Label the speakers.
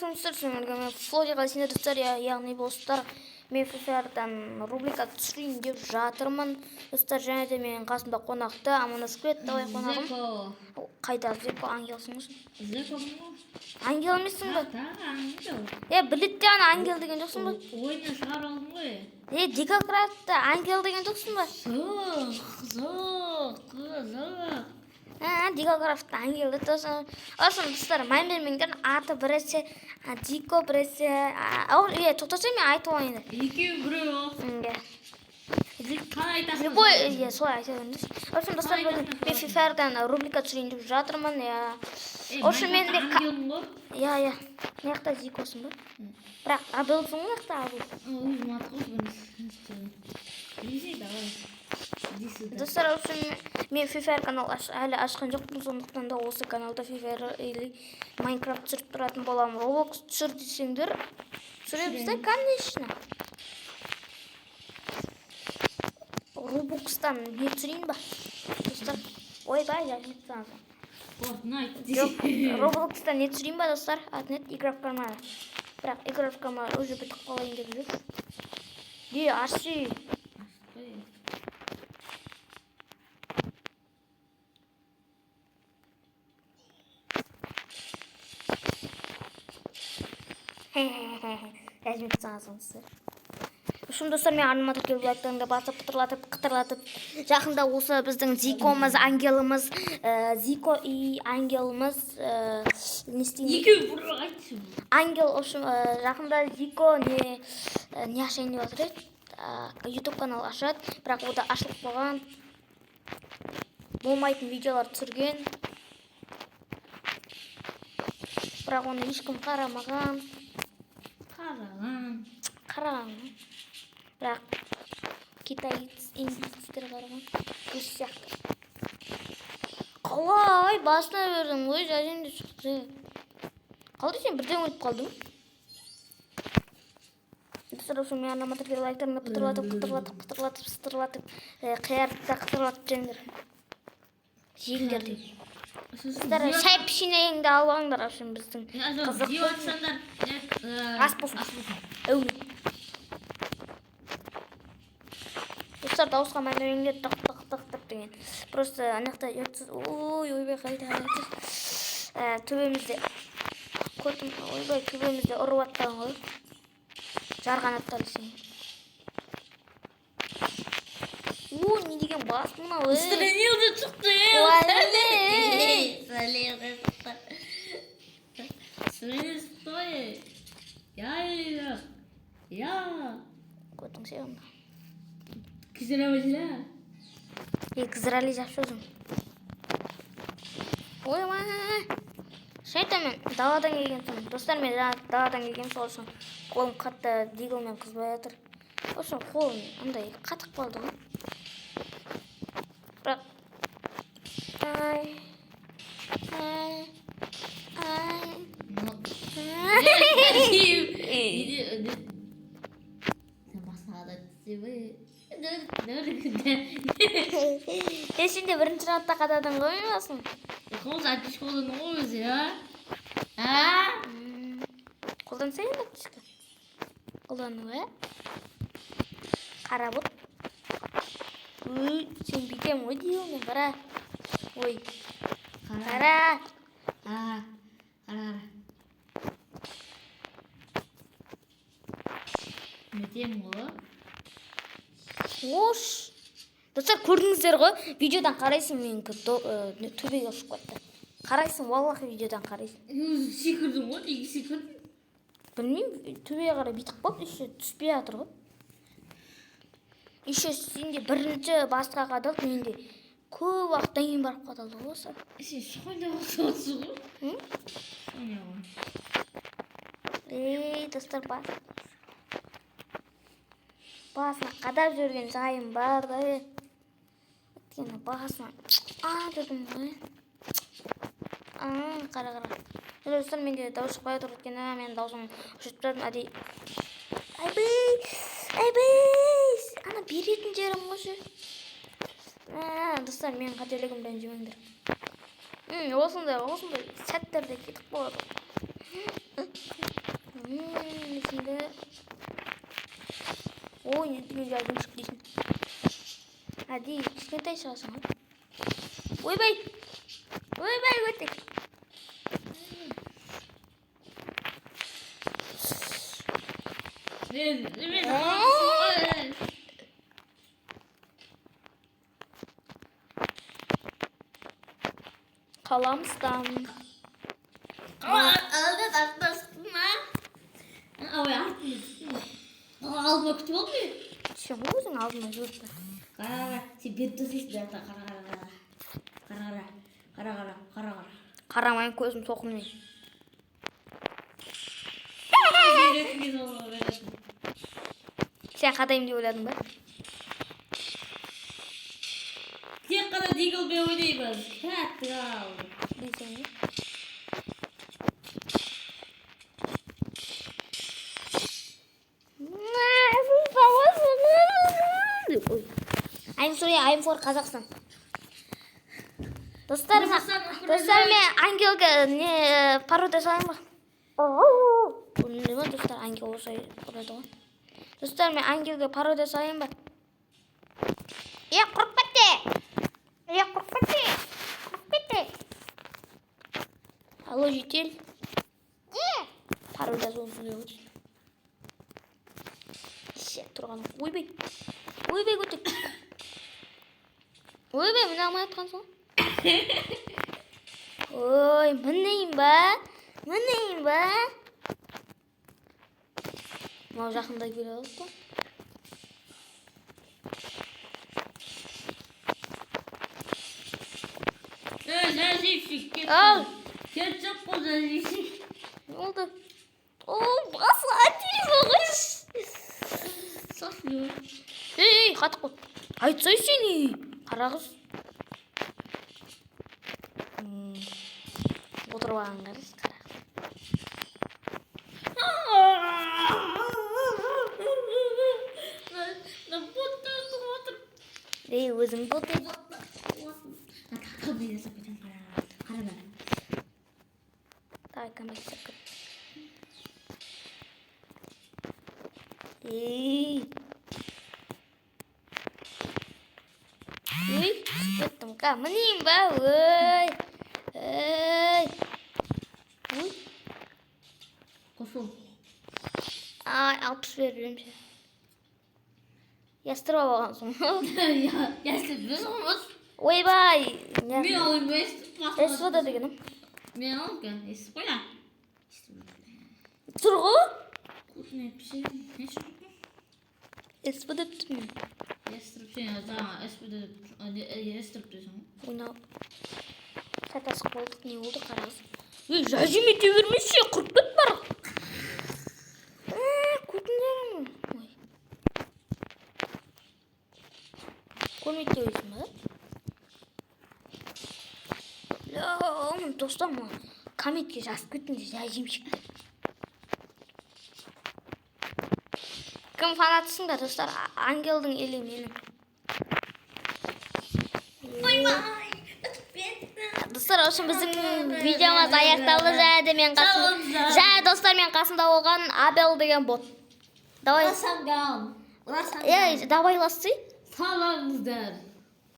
Speaker 1: саламатсыздар, мен Флорияға сендер достар, яғни достар, мен фифардан рубрика түсірейін деп жатырмын. Достар, және де мен қасымда қонақта амандасып келеді. Давай қонағым.
Speaker 2: Зеко.
Speaker 1: Қайда Зеко, ангелсың ғой?
Speaker 2: Зеко mu?
Speaker 1: Ангел емессің ба?
Speaker 2: Ангел.
Speaker 1: Білетте ана ангел деген жоқсың ба?
Speaker 2: Ойына шығарып алдым ғой.
Speaker 1: Декократта ангел деген жоқсың ба?
Speaker 2: Зық.
Speaker 1: Декократта ангел деп тұрсың. Осыны достар, мән бермеңдер, аты біресе Дико біресе. Тоқтаса мен айтып алайын.
Speaker 2: Екеуі біреу. Қалай айтасың?
Speaker 1: Любой, солай айта беріңіз. Осыны достар, бүгін мен фифардан рубрика түсірейін деп жатырмын. Осы мен де
Speaker 2: ангелмін ғой.
Speaker 1: Мына жақта Зикосың ба? Бірақ Абелсың ғой, мына жақта Абел.
Speaker 2: Өзім аты ғой. Изи, давай.
Speaker 1: Достар, мен фифар канал әлі ашқан жоқпын, сондықтан да осы каналда фифар или Майнкрафт түсіріп тұратын боламын. Roblox түсір десеңдер, түсіреміз де, конечно. Roblox'тан не түсірейін ба? Достар, ойбай, жәжініп тұрасың.
Speaker 2: Fortnite.
Speaker 1: Roblox'тан не түсірейін ба, достар? Атнет, игра в карманы. Бірақ игра в карманы уже бітіп қалайын деп жүр. Аши. Жәжініп тұрасың. Шын достар, мен аниматор келіп лайктарыңды басып, қытырлатып, жақында осы біздің Зикомыз, ангеліміз, Зико и ангеліміз, не істейін?
Speaker 2: Екеуі бір айтшы.
Speaker 1: Ангел, жақында Зико не ашайын деп жатыр еді? YouTube канал ашады, бірақ ода ашылып болған, болмайтын видеолар түсірген, бірақ оны ешкім қарамаған. Қараған. Бірақ китаец, индийцтер қараған. Көз сияқты. Қалай басына бердің ғой, жәжен де шықты. Қалды сен бірден өліп қалдың? Достар, мен аниматорға лайктарыңды қытырлатып, қияртта қытырлатып жеңдер. Жеңдер деп. Достар, шай пішінейіңді алғаңдар, біздің қызық. Ас болсын. Достар, дауысқа мән өреңдер тық деген. Просто анақта ертсіз, ойбай қайда төбемізде ұрып аттаған ғой. Жарған аттар сен. Не деген бас мұна ой.
Speaker 2: Странилды шықты. Стой. Я.
Speaker 1: Көтің сен.
Speaker 2: Кізірамызда.
Speaker 1: Кізірәлі жапшы өзің. Ой, шайтамен даладан келгенсің. Достар, мен даладан келген сол үшін қолым қатты диглмен қызбай жатыр. Осы қолым андай қатық қалды ғой. Бірақ сен де бірінші раундта қатадың ғой менің.
Speaker 2: Қолды әтіш қолдың ғой өзі,
Speaker 1: Қолданса енді әтішкі. Қолдану, Қара бұт. Сен бекем ғой дейі мен қара. Ой, қара.
Speaker 2: Қара. Метем ғой.
Speaker 1: Ош. Достар, көрдіңіздер ғой, видеодан қарайсың, мен төбеге ұшып кетті. Қарайсың, валлахи видеодан қарайсың.
Speaker 2: Секірдің ғой, неге секірдің?
Speaker 1: Білмеймін, төбеге қарай бүйтіп қалып, еще түспей жатыр ғой. Еще сенде бірінші басқа қадалып, менде көп уақыттан кейін барып қадалды ғой осы.
Speaker 2: Сен шойда отырсың ғой?
Speaker 1: Достар, басына қадап жүрген жайым бар да. Өткені басына дедім ғой. Қара. Достар, менде дауыс шықпай отыр, өткені мен даусым ұшып тұрдым әдей. Айбей! Ана беретін жерім ғой. Достар, мен қателігімден жемеңдер. Осындай сәттерде кетіп болады. ой не деген жайдың шық дейсің. Әдей кішкентай шығасың ғой. Ойбай өтек.
Speaker 2: Мен
Speaker 1: Қаламыстан.
Speaker 2: Алда тартасың ма? Ой, артын. Алма күтіп ал мен.
Speaker 1: Сен өзің алдыма жүріп бар.
Speaker 2: Қара, сен бет тосайсың да қара.
Speaker 1: Қарамайын көзім соқырмай. Сен қадайым деп ойладың ба?
Speaker 2: Тек қана дигілбе ойнаймыз. Кәттік ал.
Speaker 1: Дейсің бе? I'm sorry, I'm for Қазақстан. Достар, мен ангелге не пародия салайын ба? Не ма достар, ангел осылай ұрады ғой. Достар, мен ангелге пародия салайын ба? Құрып кетті. Алло, жетел. Пародия сол сөйлеп отыр. Шет тұрғаным. Ойбай көтек. Ойбай, мына алмай атқан сол. Ой, мінейін ба? Мау жақында келе алып қой.
Speaker 2: Жазившік кетті.
Speaker 1: Ал.
Speaker 2: Кетшіп қой жазившік.
Speaker 1: Не oldu? Басы әтейін оғыш.
Speaker 2: Сафлю.
Speaker 1: Ей, қатық қой. Айтсай сені. Қарағыз. Отырып ағын қарыз. Ей, өзің бұты.
Speaker 2: Қандай жасап кетен қарада.
Speaker 1: Давай, камера сәкір. Ей, кеттім қа. Мінейін ба, өй.
Speaker 2: Қосыл.
Speaker 1: Ай, 60 беріп ше. Ястырып алған соң.
Speaker 2: Ястырып біз.
Speaker 1: Ойбай.
Speaker 2: Мен алайын ба естіп?
Speaker 1: Эсвада дегенім.
Speaker 2: Мен алайын ба естіп қойна.
Speaker 1: Тұрғы?
Speaker 2: Құтын әпші.
Speaker 1: Эсвада түтін.
Speaker 2: Естіріп сен жаңа естіріп дейсің.
Speaker 1: Ойнау. Сатасық болдық, не oldu қарағыз. Ей, жәжім ете бермесе, құрып кет бар. Көтіндерім. Көрмейте өйсің ба? Оның достар ма? Кометке жазып кетінде жәжім шықты. Кім фанатысың да, достар? Ангелдің елі менің. Достар, үшін біздің видеомыз аяқталды. Және достар, мен қасында болған Абел деген бот. Давай.
Speaker 2: Ласаңгам.
Speaker 1: Давай лассы.
Speaker 2: Салаңыздар.